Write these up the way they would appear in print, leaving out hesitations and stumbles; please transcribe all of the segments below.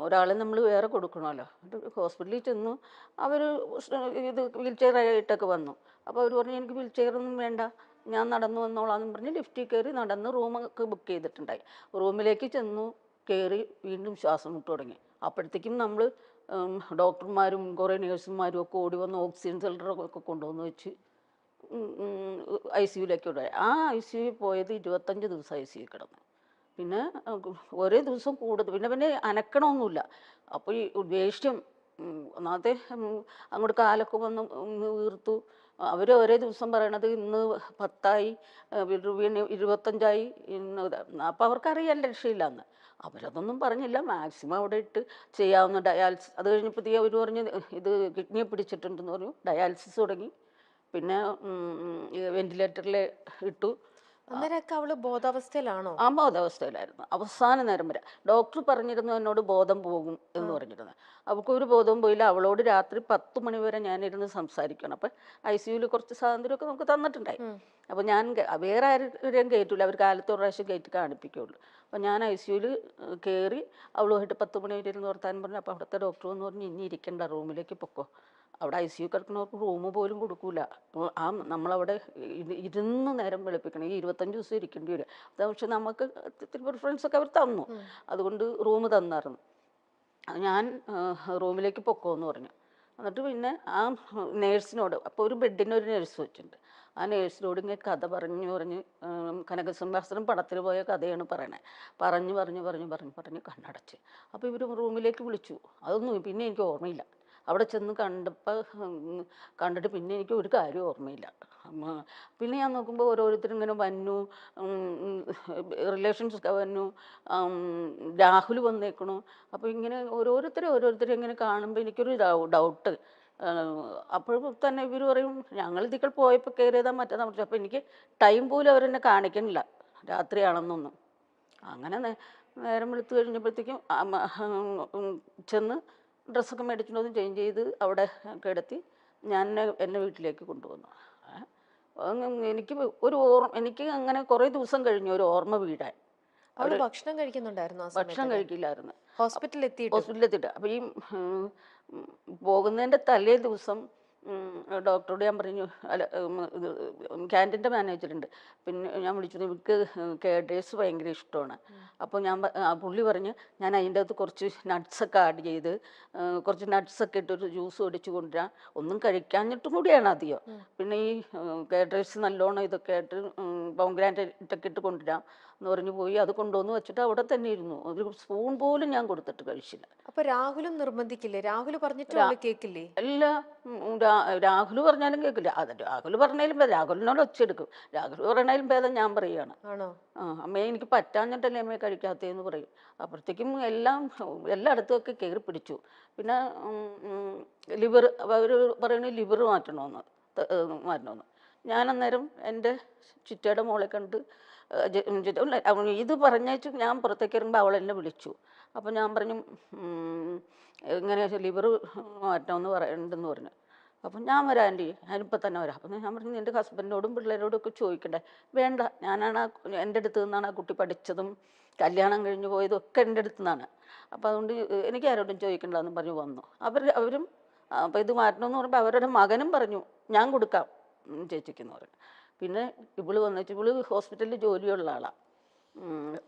ഒരാളെ നമ്മൾ വേറെ കൊടുക്കണമല്ലോ. ഹോസ്പിറ്റലിൽ ചെന്നു. അവർ ഇത് വീൽ ചെയർ ആയിട്ടൊക്കെ വന്നു. അപ്പോൾ അവർ പറഞ്ഞു എനിക്ക് വീൽ ചെയറൊന്നും വേണ്ട, ഞാൻ നടന്നു വന്നോളാമെന്ന് പറഞ്ഞ് ലിഫ്റ്റിൽ കയറി നടന്ന് റൂമൊക്കെ ബുക്ക് ചെയ്തിട്ടുണ്ടായി. റൂമിലേക്ക് ചെന്നു, കയറി വീണ്ടും ശ്വാസം മുട്ട് തുടങ്ങി. അപ്പോഴത്തേക്കും നമ്മൾ ഡോക്ടർമാരും കുറേ നേഴ്സുമാരും ഒക്കെ ഓടി വന്ന് ഓക്സിജൻ സിലിണ്ടറൊക്കെ കൊണ്ടുവന്ന് വെച്ച് ഐ സിയുലേക്ക് വിടുക. ആ ഐ സിയുയിൽ പോയത് 25 ദിവസം ഐ സിയിൽ കിടന്നു. പിന്നെ ഓരോ ദിവസം കൂടുതൽ പിന്നെ പിന്നെ അനക്കണമൊന്നുമില്ല. അപ്പോൾ ഈ ദേഷ്യം ഒന്നാമത്തെ അങ്ങോട്ട് കാലൊക്കെ വന്ന് വീർത്തു. അവർ ഒരേ ദിവസം പറയണത് ഇന്ന് 10ആയി, പിന്നെ 25ആയി. അപ്പോൾ അവർക്കറിയാൻ രക്ഷയില്ലാന്ന്. അവരതൊന്നും പറഞ്ഞില്ല. മാക്സിമം അവിടെ ഇട്ട് ചെയ്യാവുന്ന ഡയാലിസിസ്. അത് കഴിഞ്ഞപ്പോഴത്തേക്ക് അവർ പറഞ്ഞ് ഇത് കിഡ്നിയെ പിടിച്ചിട്ടുണ്ടെന്ന് പറഞ്ഞു. ഡയാലിസിസ് തുടങ്ങി. പിന്നെ വെന്റിലേറ്ററിൽ ഇട്ടു. അന്നേരമൊക്കെ അവള് ബോധാവസ്ഥയിലാണോ? ആ ബോധാവസ്ഥയിലായിരുന്നു അവസാന നേരം വരെ. ഡോക്ടർ പറഞ്ഞിരുന്നു എന്നോട് ബോധം പോകും എന്ന് പറഞ്ഞിരുന്നു. അവൾക്കൊരു ബോധവും പോയില്ല. അവളോട് രാത്രി 10 മണി വരെ ഞാനിരുന്ന് സംസാരിക്കണം. അപ്പം ഐ സിയുയിൽ കുറച്ച് സ്വാതന്ത്ര്യമൊക്കെ നമുക്ക് തന്നിട്ടുണ്ടായി. അപ്പോൾ ഞാൻ വേറെ ആരെയും കയറ്റില്ല, അവർ കാലത്ത് ഒരു പ്രാവശ്യം കയറ്റി കാണിപ്പിക്കുകയുള്ളൂ. അപ്പോൾ ഞാൻ ഐ സിയുയിൽ കയറി അവളുമായിട്ട് 10 മണി വരെ ഇരുന്ന് വർത്താനം പറഞ്ഞു. അപ്പോൾ അവിടുത്തെ ഡോക്ടർ എന്ന് പറഞ്ഞ് ഇനി ഇരിക്കേണ്ട, റൂമിലേക്ക് പൊക്കോ. അവിടെ ഐ സി യു കിടക്കുന്നവർക്ക് റൂം പോലും കൊടുക്കൂല. ആ നമ്മളവിടെ ഇരുന്ന് നേരം വെളുപ്പിക്കണം. ഈ 25 ദിവസം ഇരിക്കേണ്ടി വരും. അത് പക്ഷെ നമുക്ക് പ്രിഫറൻസൊക്കെ അവർ തന്നു. അതുകൊണ്ട് റൂം തന്നായിരുന്നു. ഞാൻ റൂമിലേക്ക് പൊക്കോന്ന് പറഞ്ഞു. എന്നിട്ട് പിന്നെ ആ നേഴ്സിനോട്, അപ്പോൾ ഒരു ബെഡിന് ഒരു നേഴ്സ് വെച്ചിട്ടുണ്ട്. ആ നേഴ്സിനോട് ഇങ്ങനെ കഥ പറഞ്ഞ് കനകസിംഹാസനം പടത്തിൽ പോയ കഥയാണ് പറയണേ. പറഞ്ഞ് കണ്ണടച്ച്. അപ്പോൾ ഇവർ റൂമിലേക്ക് വിളിച്ചു. അതൊന്നും പിന്നെ എനിക്ക് ഓർമ്മയില്ല. അവിടെ ചെന്ന് കണ്ടിട്ട് പിന്നെ എനിക്ക് ഒരു കാര്യം ഓർമ്മയില്ല. പിന്നെ ഞാൻ നോക്കുമ്പോൾ ഓരോരുത്തരും ഇങ്ങനെ വന്നു, റിലേഷൻസൊക്കെ വന്നു, രാഹുൽ വന്നേക്കണു. അപ്പോൾ ഇങ്ങനെ ഓരോരുത്തരും ഇങ്ങനെ കാണുമ്പോൾ എനിക്കൊരു ഡൗട്ട്. അപ്പോഴും തന്നെ ഇവർ പറയും ഞങ്ങൾ ഇതികൾ പോയപ്പോൾ കയറിയതാ മറ്റേതാ മറിച്ച്. അപ്പോൾ എനിക്ക് ടൈം പോലും അവരെന്നെ കാണിക്കണില്ല രാത്രിയാണെന്നൊന്നും. അങ്ങനെ നേരം വെളുത്ത് കഴിഞ്ഞപ്പോഴത്തേക്കും ചെന്ന് ഡ്രസ്സൊക്കെ മേടിച്ചിട്ടൊന്ന് ചേഞ്ച് ചെയ്ത് അവിടെ കിടത്തി ഞാൻ എന്നെ വീട്ടിലേക്ക് കൊണ്ടുവന്നു. എനിക്ക് എനിക്ക് അങ്ങനെ കുറേ ദിവസം കഴിഞ്ഞു ഒരു ഓർമ്മ വീഴാൻ. അവള് ഭക്ഷണം കഴിക്കുന്നുണ്ടായിരുന്നു? ഭക്ഷണം കഴിക്കില്ലായിരുന്നു. ഹോസ്പിറ്റലിൽ എത്തിയിട്ട് അപ്പോൾ ഈ പോകുന്നതിൻ്റെ തലേ ദിവസം ഡോക്ടറോട് ഞാൻ പറഞ്ഞു, അല്ല ഇത് ക്യാൻറ്റീൻ്റെ മാനേജറുണ്ട്, പിന്നെ ഞാൻ വിളിച്ചു, എനിക്ക് കേഡേഴ്സ് ഭയങ്കര ഇഷ്ടമാണ്. അപ്പോൾ പുള്ളി പറഞ്ഞ് ഞാൻ അതിൻ്റെ അകത്ത് കുറച്ച് നട്ട്സൊക്കെ ആഡ് ചെയ്ത് കുറച്ച് നട്ട്സൊക്കെ ഇട്ടൊരു ജ്യൂസ് ഒടിച്ച് കൊണ്ടുവരാം. ഒന്നും കഴിക്കാഞ്ഞിട്ടും കൂടിയാണ് അധികം. പിന്നെ ഈ കേഡേഴ്സ് നല്ലോണം ഇതൊക്കെ ആയിട്ട് പോംഗ്രാനൈറ്റൊക്കെ ഇട്ട് കൊണ്ടുവരാം എന്ന് പറഞ്ഞു പോയി. അത് കൊണ്ടുവന്ന് വെച്ചിട്ട് അവിടെ തന്നെ ഇരുന്നു. ഒരു സ്പൂൺ പോലും ഞാൻ കൊടുത്തിട്ട് കഴിച്ചില്ല. അപ്പൊ രാഹുലും നിർബന്ധിക്കില്ലേ? രാഹുൽ പറഞ്ഞിട്ട് കേക്കില്ലേ? അല്ല, രാഹുൽ പറഞ്ഞാലും കേൾക്കില്ല. രാഹുൽ പറഞ്ഞാലും ഭേദം രാഹുലിനോട് ഒച്ചെടുക്കും. രാഹുൽ പറഞ്ഞാലും ഭേദം ഞാൻ പറയുകയാണ്. ആണോ? അമ്മയെ എനിക്ക് പറ്റാഞ്ഞിട്ടല്ലേ അമ്മയെ കഴിക്കാത്തതെന്ന് പറയും. അപ്പോഴത്തേക്കും എല്ലായിടത്തും ഒക്കെ കയറി പിടിച്ചു. പിന്നെ ലിവർ, അവർ പറയുന്നത് ലിവർ മാറ്റണമെന്ന്. ഞാൻ അന്നേരം എൻ്റെ ചിറ്റയുടെ മോളെ കണ്ട് ഇത് പറഞ്ഞേച്ചു ഞാൻ പുറത്തേക്ക് ഇറങ്ങുമ്പോൾ അവൾ എന്നെ വിളിച്ചു. അപ്പോൾ ഞാൻ പറഞ്ഞു ഇങ്ങനെ ലിവർ മാറ്റണമെന്ന് പറയണ്ടെന്ന് പറഞ്ഞു. അപ്പം ഞാൻ വരാം ആൻറ്റി, ഞാനിപ്പോൾ തന്നെ വരാം. അപ്പം ഞാൻ പറഞ്ഞു എൻ്റെ ഹസ്ബൻഡിനോടും പിള്ളേരോടും ഒക്കെ ചോദിക്കണ്ടേ? വേണ്ട, എൻ്റെ അടുത്ത് നിന്നാണ് ആ കുട്ടി പഠിച്ചതും കല്യാണം കഴിഞ്ഞ് പോയതും ഒക്കെ എൻ്റെ അടുത്ത് നിന്നാണ്. അപ്പോൾ അതുകൊണ്ട് എനിക്ക് ആരോടും ചോദിക്കണ്ടെന്ന് പറഞ്ഞു വന്നു. അവരും അപ്പോൾ ഇത് മാറ്റണമെന്ന് പറയുമ്പോൾ അവരുടെ മകനും പറഞ്ഞു ഞാൻ കൊടുക്കാം ചേച്ചിക്കെന്ന് പറഞ്ഞു. പിന്നെ ഇവള് വന്നിട്ട് ഇവള് ഹോസ്പിറ്റലിൽ ജോലിയുള്ള ആളാണ്,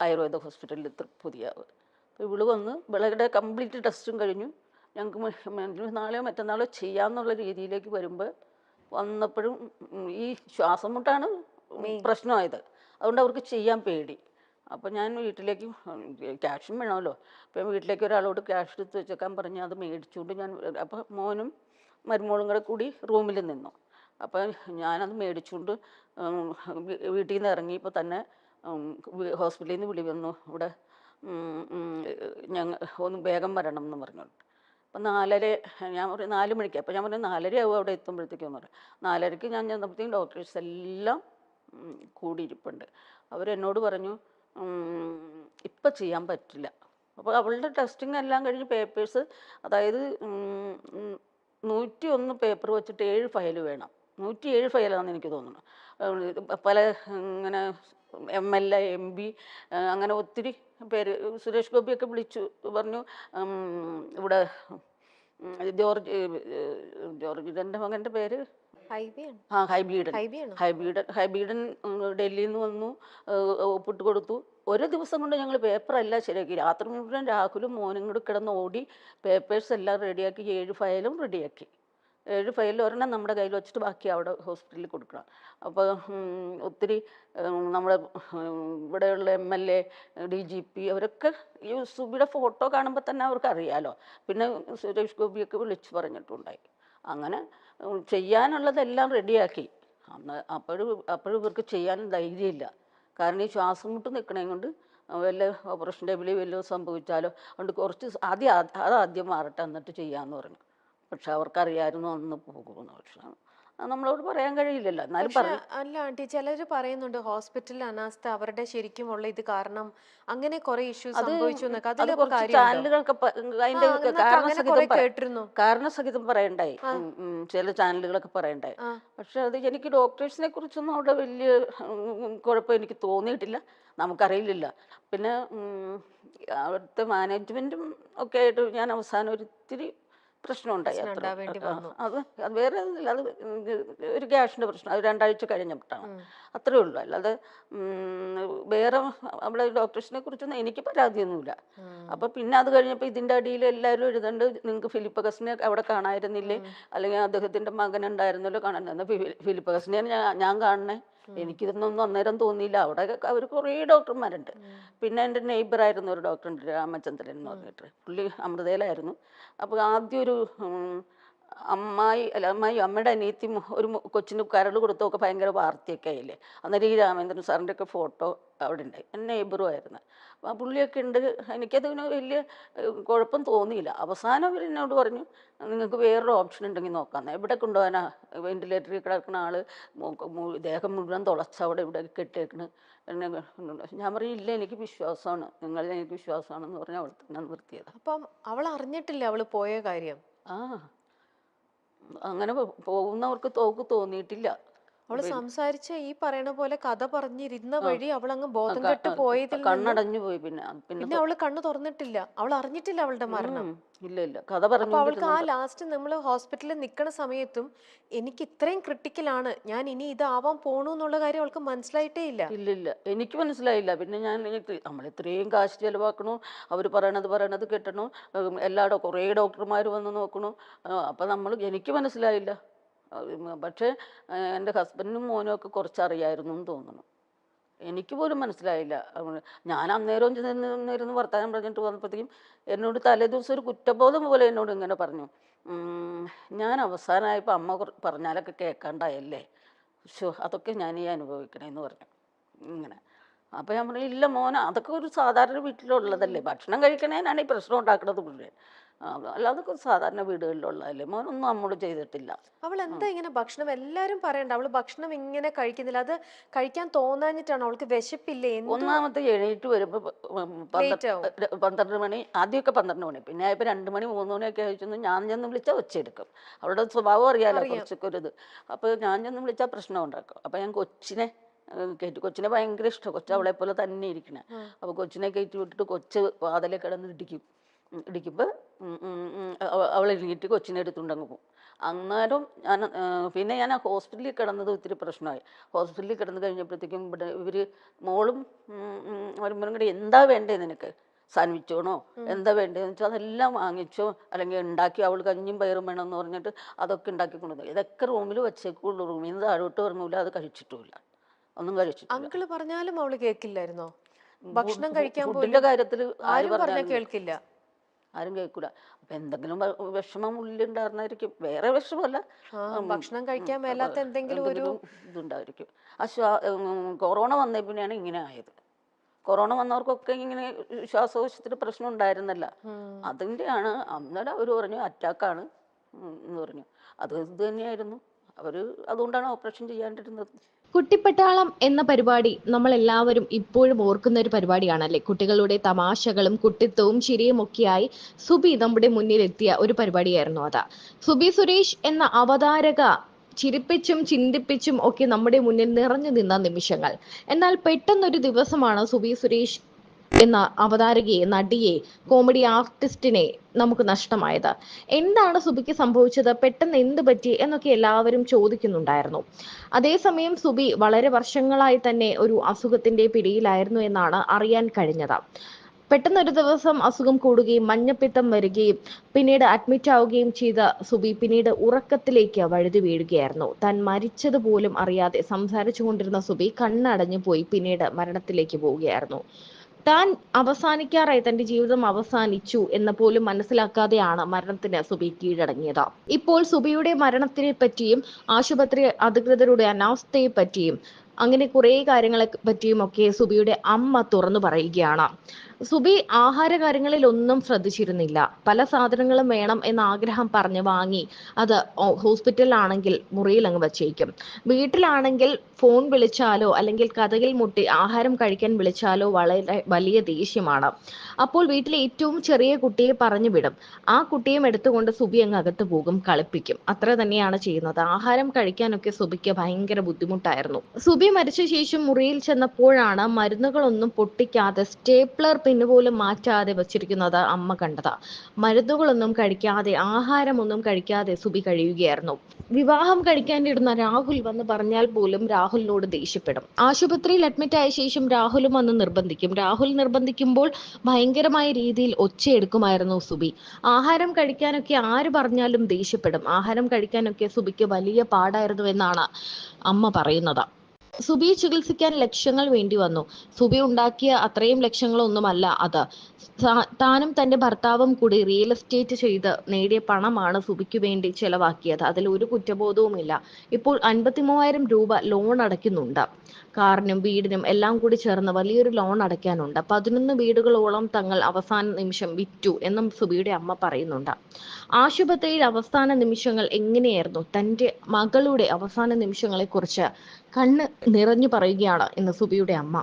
ആയുർവേദ ഹോസ്പിറ്റലിൽ പുതിയാവ്. അപ്പോൾ ഇവള് വന്ന് ഇവളുടെ കംപ്ലീറ്റ് ടെസ്റ്റും കഴിഞ്ഞു. ഞങ്ങൾക്ക് നാളെയോ മറ്റന്നാളോ ചെയ്യാമെന്നുള്ള രീതിയിലേക്ക് വന്നപ്പോഴും ഈ ശ്വാസം മുട്ടാണ് പ്രശ്നമായത്. അതുകൊണ്ട് അവർക്ക് ചെയ്യാൻ പേടി. അപ്പോൾ ഞാൻ വീട്ടിലേക്ക് ക്യാഷും വേണമല്ലോ. അപ്പം വീട്ടിലേക്ക് ഒരാളോട് ക്യാഷ് എടുത്ത് വെച്ചേക്കാൻ പറഞ്ഞ് അത് മേടിച്ചുകൊണ്ട് ഞാൻ, അപ്പോൾ മോനും മരുമോളും കൂടി റൂമിൽ നിന്നു. അപ്പം ഞാനത് മേടിച്ചുകൊണ്ട് വീട്ടിൽ നിന്ന് ഇറങ്ങിയപ്പോൾ തന്നെ ഹോസ്പിറ്റലിൽ നിന്ന് വിളി വന്നു, ഇവിടെ ഒന്ന് വേഗം വരണം എന്ന് പറഞ്ഞുകൊണ്ട്. അപ്പം 4:30, ഞാൻ പറയും 4 മണിക്ക്. അപ്പോൾ ഞാൻ പറഞ്ഞു 4:30 ആവും അവിടെ എത്തുമ്പോഴത്തേക്കെന്ന് പറയും. 4:30 ഞാൻ ചെന്നപ്പോഴത്തേക്കും ഡോക്ടേഴ്സ് എല്ലാം കൂടിയിരിപ്പുണ്ട്. അവരെന്നോട് പറഞ്ഞു ഇപ്പം ചെയ്യാൻ പറ്റില്ല. അപ്പോൾ അവളുടെ ടെസ്റ്റിംഗ് എല്ലാം കഴിഞ്ഞ് പേപ്പേഴ്സ്, അതായത് 101 പേപ്പർ വെച്ചിട്ട് 7 ഫയൽ വേണം. 107 ഫയലാണെന്ന് എനിക്ക് തോന്നുന്നു. പല ഇങ്ങനെ MLA MP അങ്ങനെ ഒത്തിരി പേര്. സുരേഷ് ഗോപിയൊക്കെ വിളിച്ചു പറഞ്ഞു, ഇവിടെ ജോർജിൻ്റെ മകൻ്റെ പേര് ഹൈബിയാണ്. ഹൈബീഡൻ. ഹൈബിയാണോ? ഹൈബീഡൻ ഡൽഹിയിൽ നിന്ന് വന്നു, ഒപ്പിട്ട് കൊടുത്തു. ഒരു ദിവസം കൊണ്ട് ഞങ്ങൾ പേപ്പറെല്ലാം ശരിയാക്കി. രാത്രി മുഴുവൻ രാഹുലും മോനും കൂടി കിടന്ന് ഓടി പേപ്പേഴ്സ് എല്ലാം റെഡിയാക്കി. 7 ഫയലും റെഡിയാക്കി. 7 ഫയലിൽ ഒരെണ്ണം നമ്മുടെ കയ്യിൽ വെച്ചിട്ട് ബാക്കി അവിടെ ഹോസ്പിറ്റലിൽ കൊടുക്കണം. അപ്പോൾ ഒത്തിരി നമ്മുടെ ഇവിടെയുള്ള MLA DGP അവരൊക്കെ ഈ സുബിയുടെ ഫോട്ടോ കാണുമ്പോൾ തന്നെ അവർക്ക് അറിയാലോ. പിന്നെ സുരേഷ് ഗോപിയൊക്കെ വിളിച്ച് പറഞ്ഞിട്ടുണ്ടായി. അങ്ങനെ ചെയ്യാനുള്ളതെല്ലാം റെഡിയാക്കി. അപ്പോഴും ഇവർക്ക് ചെയ്യാൻ ധൈര്യമില്ല. കാരണം ഈ ശ്വാസം മുട്ട് നിൽക്കണേ കൊണ്ട് വല്ല ഓപ്പറേഷൻ ടേബിളിൽ വല്ലതും സംഭവിച്ചാലോ, അതുകൊണ്ട് കുറച്ച് ആദ്യം മാറട്ടെ എന്നിട്ട് ചെയ്യാമെന്ന് പറഞ്ഞു. പക്ഷെ അവർക്കറിയായിരുന്നു അന്ന് പോകുമെന്ന്. പക്ഷെ അത് നമ്മളോട് പറയാൻ കഴിയില്ലല്ലോ. എന്നാലും പറഞ്ഞു. അല്ല ആന്റി, ചിലര് പറയുന്നുണ്ട് ഹോസ്പിറ്റലിൽ അനാസ്ഥ അവരുടെ ശരിക്കും ഉള്ള ഇത് കാരണം അങ്ങനെ കുറെ ഇഷ്യൂസ് സംഭവിച്ചു എന്നൊക്കെ. അത് അതിലൊക്കെ കുറച്ച് കാര്യമുണ്ടോ? ചാനലുകൾക്ക് അതിന്റെ അങ്ങനെ കുറെ കേട്ടിരുന്നു. കാരണസഹിതം പറയണ്ടായി. ചില ചാനലുകളൊക്കെ പറയണ്ടായി. പക്ഷെ അത് എനിക്ക് ഡോക്ടേഴ്സിനെ കുറിച്ചൊന്നും അവിടെ വലിയ കുഴപ്പം എനിക്ക് തോന്നിയിട്ടില്ല. നമുക്കറിയില്ല. പിന്നെ അവിടുത്തെ മാനേജ്മെന്റും ഒക്കെ ആയിട്ട് ഞാൻ അവസാനം ഒരിത്തിരി പ്രശ്നമുണ്ടായി. അത് വേറെ ഒന്നുമില്ല. അത് ഒരു ഗ്യാസിൻ്റെ പ്രശ്നം. അത് 2 ആഴ്ച കഴിഞ്ഞിട്ടാണ്. അത്രേ ഉള്ളൂ. അല്ലാതെ വേറെ അവിടെ ഡോക്ടേഴ്സിനെ കുറിച്ചൊന്നും എനിക്ക് പരാതിയൊന്നുമില്ല. അപ്പം പിന്നെ അത് കഴിഞ്ഞപ്പോൾ ഇതിൻ്റെ അടിയിൽ എല്ലാവരും എഴുതണ്ട്, നിങ്ങൾക്ക് ഫിലിപ്പകസിനെ അവിടെ കാണായിരുന്നില്ലേ, അല്ലെങ്കിൽ അദ്ദേഹത്തിൻ്റെ മകനുണ്ടായിരുന്നല്ലോ കാണാൻ. എന്നാൽ ഫിലിപ്പകസിനെ ഞാൻ കാണണേ. എനിക്കിതൊന്നും അന്നേരം തോന്നിയില്ല. അവിടെ അവർ കുറേ ഡോക്ടർമാരുണ്ട്. പിന്നെ എൻ്റെ നെയ്ബറായിരുന്നു ഒരു ഡോക്ടറുണ്ട്, രാമചന്ദ്രൻ എന്ന് പറഞ്ഞിട്ട്. പുള്ളി അമൃതയിലായിരുന്നു. അപ്പോൾ ആദ്യം ഒരു അമ്മയുടെ അനിയത്തി ഒരു കൊച്ചിന് കരൾ കൊടുത്തൊക്കെ ഭയങ്കര വാർത്തയൊക്കെ ആയില്ലേ. അന്നേരം ഈ രാമേന്ദ്രൻ സാറിൻ്റെ ഒക്കെ ഫോട്ടോ അവിടെ ഉണ്ടായി. എൻ്റെ നെയ്ബറും ആയിരുന്നു. അപ്പോൾ ആ പുള്ളിയൊക്കെ ഉണ്ട്. എനിക്കതിന് വലിയ കുഴപ്പം തോന്നിയില്ല. അവസാനം അവർ എന്നോട് പറഞ്ഞു, നിങ്ങൾക്ക് വേറൊരു ഓപ്ഷൻ ഉണ്ടെങ്കിൽ നോക്കാം. എവിടെ കൊണ്ടുപോകാനാ? വെന്റിലേറ്ററിൽ കിടക്കുന്ന ആൾ ദേഹം മുഴുവൻ തുളച്ച് അവിടെ ഇവിടെ കെട്ടിയേക്കണ്. എന്നെ ഞാൻ പറയും, ഇല്ല എനിക്ക് വിശ്വാസമാണ്, എനിക്ക് വിശ്വാസമാണെന്ന് പറഞ്ഞാൽ അവിടെ തന്നെ നിർത്തിയത്. അപ്പം അവൾ അറിഞ്ഞിട്ടില്ല അവള് പോയ കാര്യം? അങ്ങനെ പോകുന്നവർക്ക് തോന്നിയിട്ടില്ല. അവള് സംസാരിച്ച ഈ പറയണ പോലെ കഥ പറഞ്ഞിരുന്ന വഴി അവളങ്ങ് ബോധം കെട്ട് പോയതിൽ കണ്ണടഞ്ഞു പോയി. പിന്നെ അവള് കണ്ണ് തുറന്നിട്ടില്ല. അവൾ അറിഞ്ഞിട്ടില്ല അവളുടെ മരണം. ഇല്ല കഥ പറഞ്ഞു. അവൾക്ക് ആ ലാസ്റ്റ് നമ്മള് ഹോസ്പിറ്റലിൽ നിൽക്കുന്ന സമയത്തും എനിക്ക് ഇത്രയും ക്രിട്ടിക്കലാണ്, ഞാൻ ഇനി ഇതാവാൻ പോണു എന്നുള്ള കാര്യം അവൾക്ക് മനസ്സിലായിട്ടേ ഇല്ല. ഇല്ല എനിക്ക് മനസ്സിലായില്ല. പിന്നെ നമ്മൾ ഇത്രയും കാശ് ചെലവാക്കണു, അവർ പറയണത് കേട്ടണു, എല്ലായിടും കുറേ ഡോക്ടർമാർ വന്ന് നോക്കണു. അപ്പം എനിക്ക് മനസ്സിലായില്ല. പക്ഷേ എൻ്റെ ഹസ്ബൻഡിനും മോനും ഒക്കെ കുറച്ചറിയായിരുന്നു എന്ന് തോന്നുന്നു. എനിക്ക് പോലും മനസ്സിലായില്ല. ഞാൻ അന്നേരം ചെന്നിരുന്ന് വർത്തമാനം പറഞ്ഞിട്ട് വന്നപ്പോഴത്തേക്കും എന്നോട് തലേദിവസം ഒരു കുറ്റബോധം പോലെ എന്നോട് ഇങ്ങനെ പറഞ്ഞു, ഞാൻ അവസാനമായപ്പോൾ അമ്മ പറഞ്ഞാലൊക്കെ കേൾക്കാണ്ടായല്ലേ, അതൊക്കെ ഞാൻ ഈ അനുഭവിക്കണേന്ന് പറഞ്ഞു ഇങ്ങനെ. അപ്പോൾ ഞാൻ പറഞ്ഞു, ഇല്ല മോനെ, അതൊക്കെ ഒരു സാധാരണ വീട്ടിലുള്ളതല്ലേ, ഭക്ഷണം കഴിക്കണേനാണ് ഈ പ്രശ്നം ഉണ്ടാക്കുന്നത് മുഴുവൻ. അല്ലാതൊക്കെ സാധാരണ വീടുകളിലുള്ളതല്ലേ, മോനൊന്നും നമ്മോട് ചെയ്തിട്ടില്ല. അവൾ എന്താ ഇങ്ങനെ ഭക്ഷണം എല്ലാരും പറയണ്ട, അവള് ഭക്ഷണം ഇങ്ങനെ കഴിക്കുന്നില്ല, അത് കഴിക്കാൻ തോന്നാഞ്ഞിട്ടാണ്, അവൾക്ക് വിശപ്പില്ലേ? ഒന്നാമത്തെ എണീറ്റ് വരുമ്പോൾ 12 മണി, ആദ്യമൊക്കെ 12 മണി, പിന്നെ ആയപ്പോൾ 2 മണി 3 മണിയൊക്കെ കഴിച്ചു. ഞാൻ ചെന്ന് വിളിച്ചാൽ ഒച്ചയെടുക്കും. അവളുടെ സ്വഭാവം അറിയാലോ, കുറച്ചൊക്കെ ഒരു ഇത്. അപ്പോൾ ഞാൻ ചെന്ന് വിളിച്ചാൽ പ്രശ്നം ഉണ്ടാക്കും. അപ്പോൾ ഞാൻ കൊച്ചിനെ ഭയങ്കര ഇഷ്ടം. അവളെ പോലെ തന്നെ ഇരിക്കണേ. അപ്പോൾ കൊച്ചിനെ കയറ്റി വിട്ടിട്ട് കൊച്ച് വാതിലെ കിടന്ന് ഇടിക്കുമ്പോൾ അവൾ എഴുന്നേറ്റ് കൊച്ചിനെ എടുത്തുകൊണ്ടങ്ങ് പോകും. അന്നേരം പിന്നെ ഞാൻ ആ ഹോസ്പിറ്റലിൽ കിടന്നത് ഒത്തിരി പ്രശ്നമായി. ഹോസ്പിറ്റലിൽ കിടന്ന് കഴിഞ്ഞപ്പോഴത്തേക്കും ഇവിടെ ഇവർ മോളും വരുമ്പോഴും കൂടി എന്താ വേണ്ടേ നിനക്ക്, സാൻഡ്വിച്ചോണോ എന്താ വേണ്ടതെന്ന് വെച്ചാൽ അതെല്ലാം വാങ്ങിച്ചോ, അല്ലെങ്കിൽ ഉണ്ടാക്കി, അവൾ കഞ്ഞിയും പയറും വേണമെന്ന് പറഞ്ഞിട്ട് അതൊക്കെ ഉണ്ടാക്കി കൊണ്ടുവന്നു. ഇതൊക്കെ റൂമിൽ വെച്ചേക്കുള്ളൂ, റൂമിൽ നിന്ന് താഴോട്ട് പറഞ്ഞില്ല, അത് കഴിച്ചിട്ടുമില്ല, ഒന്നും കഴിച്ചിട്ടില്ല. അങ്കിള് പറഞ്ഞാലും അവള് കേൾക്കില്ലായിരുന്നോ? ഭക്ഷണം കഴിക്കാൻ ഫുഡിന്റെ കാര്യത്തിൽ കേൾക്കില്ല, ആരും കേൾക്കൂല. അപ്പൊ എന്തെങ്കിലും വിഷമം ഉള്ളിലുണ്ടായിരുന്നായിരിക്കും, വേറെ വിഷമല്ല, ഭക്ഷണം കഴിക്കാൻ മേലാത്ത എന്തെങ്കിലും ഒരു ഇതുണ്ടായിരിക്കും. കൊറോണ വന്നേ പിന്നെയാണ് ഇങ്ങനെ ആയത്. കൊറോണ വന്നവർക്കൊക്കെ ഇങ്ങനെ ശ്വാസകോശത്തിന് പ്രശ്നം ഉണ്ടായിരുന്നല്ല, അതിൻ്റെയാണ്. അന്നേരം അവർ പറഞ്ഞു അറ്റാക്കാണ് എന്ന് പറഞ്ഞു. അത് ഇത് തന്നെയായിരുന്നു. അതുകൊണ്ടാണ് ഓപ്പറേഷൻ ചെയ്യാണ്ടിരുന്നത്. കുട്ടിപ്പട്ടാളം എന്ന പരിപാടി നമ്മൾ എല്ലാവരും ഇപ്പോഴും ഓർക്കുന്ന ഒരു പരിപാടിയാണല്ലേ. കുട്ടികളുടെ തമാശകളും കുട്ടിത്വവും ചിരിയും ഒക്കെയായി സുബി നമ്മുടെ മുന്നിലെത്തിയ ഒരു പരിപാടിയായിരുന്നു അത്. സുബി സുരേഷ് എന്ന അവതാരക ചിരിപ്പിച്ചും ചിന്തിപ്പിച്ചും ഒക്കെ നമ്മുടെ മുന്നിൽ നിറഞ്ഞു നിന്ന നിമിഷങ്ങൾ. എന്നാൽ പെട്ടെന്നൊരു ദിവസമാണ് സുബി സുരേഷ് എന്ന അവതാരകയെ, നടിയെ, കോമഡി ആർട്ടിസ്റ്റിനെ നമുക്ക് നഷ്ടമായത്. എന്താണ് സുബിക്ക് സംഭവിച്ചത്, പെട്ടെന്ന് എന്ത് പറ്റി എന്നൊക്കെ എല്ലാവരും ചോദിക്കുന്നുണ്ടായിരുന്നു. അതേസമയം സുബി വളരെ വർഷങ്ങളായി തന്നെ ഒരു അസുഖത്തിന്റെ പിടിയിലായിരുന്നു എന്നാണ് അറിയാൻ കഴിഞ്ഞത്. പെട്ടെന്നൊരു ദിവസം അസുഖം കൂടുകയും മഞ്ഞപ്പിത്തം വരികയും പിന്നീട് അഡ്മിറ്റ് ആവുകയും ചെയ്ത സുബി പിന്നീട് ഉറക്കത്തിലേക്ക് വഴുതി വീഴുകയായിരുന്നു. താൻ മരിച്ചത് പോലും അറിയാതെ സംസാരിച്ചു കൊണ്ടിരുന്ന സുബി കണ്ണടഞ്ഞു പോയി പിന്നീട് മരണത്തിലേക്ക് പോവുകയായിരുന്നു. താൻ അവസാനിക്കാറായി, തന്റെ ജീവിതം അവസാനിച്ചു എന്ന് പോലും മനസ്സിലാക്കാതെയാണ് മരണത്തിന് സുബി കീഴടങ്ങിയത്. ഇപ്പോൾ സുബിയുടെ മരണത്തിനെ പറ്റിയും ആശുപത്രി അധികൃതരുടെ അനാസ്ഥയെ പറ്റിയും അങ്ങനെ കുറെ കാര്യങ്ങളെ പറ്റിയും ഒക്കെ സുബിയുടെ അമ്മ തുറന്നു പറയുകയാണ്. സുബി ആഹാര കാര്യങ്ങളിൽ ഒന്നും ശ്രദ്ധിച്ചിരുന്നില്ല. പല സാധനങ്ങളും വേണം എന്ന ആഗ്രഹം പറഞ്ഞ് വാങ്ങി അത് ഹോസ്പിറ്റലിലാണെങ്കിൽ മുറിയിൽ അങ്ങ് വച്ചേക്കും. വീട്ടിലാണെങ്കിൽ ഫോൺ വിളിച്ചാലോ അല്ലെങ്കിൽ കതകിൽ മുട്ടി ആഹാരം കഴിക്കാൻ വിളിച്ചാലോ വളരെ വലിയ ദേഷ്യമാണ്. അപ്പോൾ വീട്ടിലെ ഏറ്റവും ചെറിയ കുട്ടിയെ പറഞ്ഞു വിടും. ആ കുട്ടിയും എടുത്തുകൊണ്ട് സുബി അങ്ങ് അകത്ത് പോകും, കളിപ്പിക്കും. അത്ര തന്നെയാണ് ചെയ്യുന്നത്. ആഹാരം കഴിക്കാനൊക്കെ സുബിക്ക് ഭയങ്കര ബുദ്ധിമുട്ടായിരുന്നു. സുബി മരിച്ച ശേഷം മുറിയിൽ ചെന്നപ്പോഴാണ് മരുന്നുകളൊന്നും പൊട്ടിക്കാതെ സ്റ്റേപ്ലർ പിന്ന് പോലും മാറ്റാതെ വച്ചിരിക്കുന്നത് അമ്മ കണ്ടത്. മരുന്നുകളൊന്നും കഴിക്കാതെ, ആഹാരമൊന്നും കഴിക്കാതെ സുബി കഴിയുകയായിരുന്നു. വിവാഹം കഴിക്കാനിരുന്ന രാഹുൽ വന്ന് പറഞ്ഞാൽ പോലും രാഹുലിനോട് ദേഷ്യപ്പെടും. ആശുപത്രിയിൽ അഡ്മിറ്റ് ആയ ശേഷം രാഹുലും വന്ന് നിർബന്ധിക്കും. രാഹുൽ നിർബന്ധിക്കുമ്പോൾ ഭയങ്കരമായ രീതിയിൽ ഒച്ചയെടുക്കുമായിരുന്നു സുബി. ആഹാരം കഴിക്കാനൊക്കെ ആര് പറഞ്ഞാലും ദേഷ്യപ്പെടും. ആഹാരം കഴിക്കാനൊക്കെ സുബിക്ക് വലിയ പാടായിരുന്നു എന്നാണ് അമ്മ പറയുന്നത്. സുബിയെ ചികിത്സിക്കാൻ ലക്ഷങ്ങൾ വേണ്ടി വന്നു. സുബി ഉണ്ടാക്കിയ അത്രയും ലക്ഷങ്ങളൊന്നുമല്ല അത്. താനും തന്റെ ഭർത്താവും കൂടി റിയൽ എസ്റ്റേറ്റ് ചെയ്ത് നേടിയ പണമാണ് സുബിക്ക് വേണ്ടി ചെലവാക്കിയത്. അതിൽ ഒരു കുറ്റബോധവുമില്ല. ഇപ്പോൾ 53,000 രൂപ ലോൺ അടയ്ക്കുന്നുണ്ട്. കാറിനും വീടിനും എല്ലാം കൂടി ചേർന്ന് വലിയൊരു ലോൺ അടയ്ക്കാനുണ്ട്. 11 വീടുകളോളം തങ്ങൾ അവസാന നിമിഷം വിറ്റു എന്നും സുബിയുടെ അമ്മ പറയുന്നുണ്ട്. ആശുപത്രിയിൽ അവസാന നിമിഷങ്ങൾ എങ്ങനെയായിരുന്നു, തന്റെ മകളുടെ അവസാന നിമിഷങ്ങളെ കുറിച്ച് കണ്ണ് നിറഞ്ഞു പറയുകയാണ് ഇന്ന് സുബിയുടെ അമ്മ.